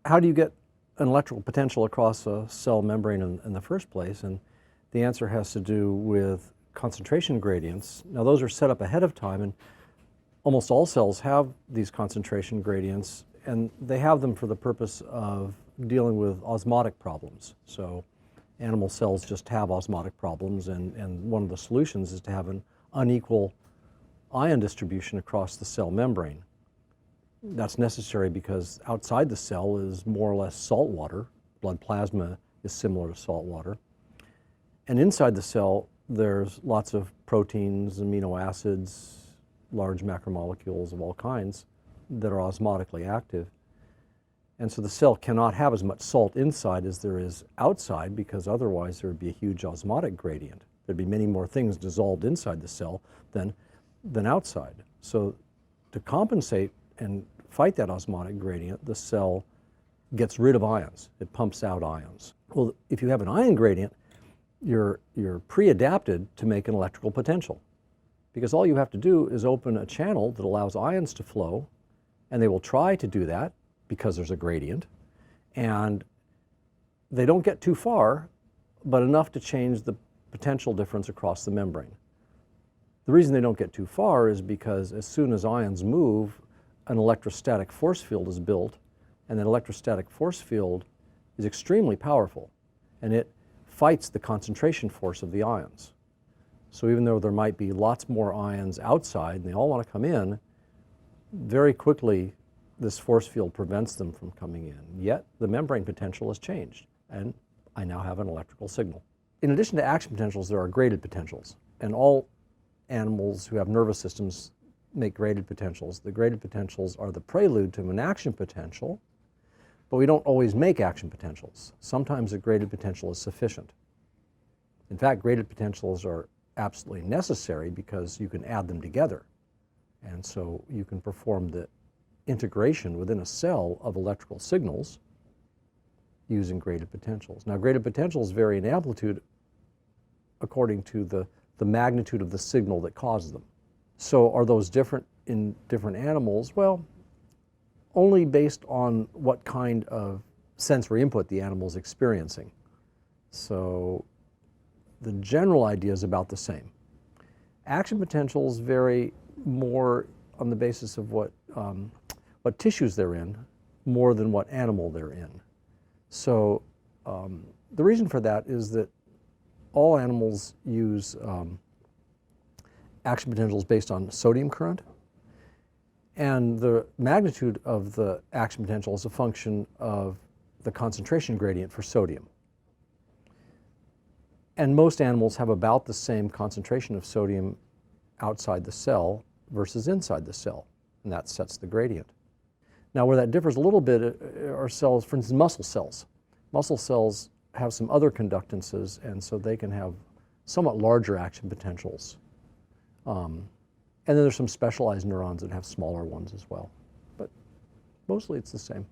how do you get an electrical potential across a cell membrane in the first place? And the answer has to do with concentration gradients. Now, those are set up ahead of time, and almost all cells have these concentration gradients, and they have them for the purpose of dealing with osmotic problems. So animal cells just have osmotic problems, and one of the solutions is to have an unequal ion distribution across the cell membrane. That's necessary because outside the cell is more or less salt water. Blood plasma is similar to salt water. And inside the cell, there's lots of proteins, amino acids, large macromolecules of all kinds that are osmotically active. And so the cell cannot have as much salt inside as there is outside, because otherwise there would be a huge osmotic gradient. There'd be many more things dissolved inside the cell than outside. So to compensate and fight that osmotic gradient, the cell gets rid of ions. It pumps out ions. Well, if you have an ion gradient, you're pre-adapted to make an electrical potential, because all you have to do is open a channel that allows ions to flow, and they will try to do that because there's a gradient, and they don't get too far, but enough to change the potential difference across the membrane. The reason they don't get too far is because as soon as ions move, an electrostatic force field is built, and that electrostatic force field is extremely powerful, and it fights the concentration force of the ions. So even though there might be lots more ions outside and they all want to come in, very quickly this force field prevents them from coming in. Yet the membrane potential has changed, and I now have an electrical signal. In addition to action potentials, there are graded potentials, and all animals who have nervous systems make graded potentials. The graded potentials are the prelude to an action potential, but we don't always make action potentials. Sometimes a graded potential is sufficient. In fact, graded potentials are absolutely necessary because you can add them together. And so you can perform the integration within a cell of electrical signals using graded potentials. Now, graded potentials vary in amplitude according to the magnitude of the signal that causes them. So are those different in different animals? Well, only based on what kind of sensory input the animal is experiencing. So the general idea is about the same. Action potentials vary more on the basis of what tissues they're in, more than what animal they're in. So the reason for that is that all animals use action potentials based on sodium current, and the magnitude of the action potential is a function of the concentration gradient for sodium. And most animals have about the same concentration of sodium outside the cell versus inside the cell, and that sets the gradient. Now, where that differs a little bit are cells, for instance, muscle cells. Muscle cells have some other conductances, and so they can have somewhat larger action potentials. And then there's some specialized neurons that have smaller ones as well. But mostly it's the same.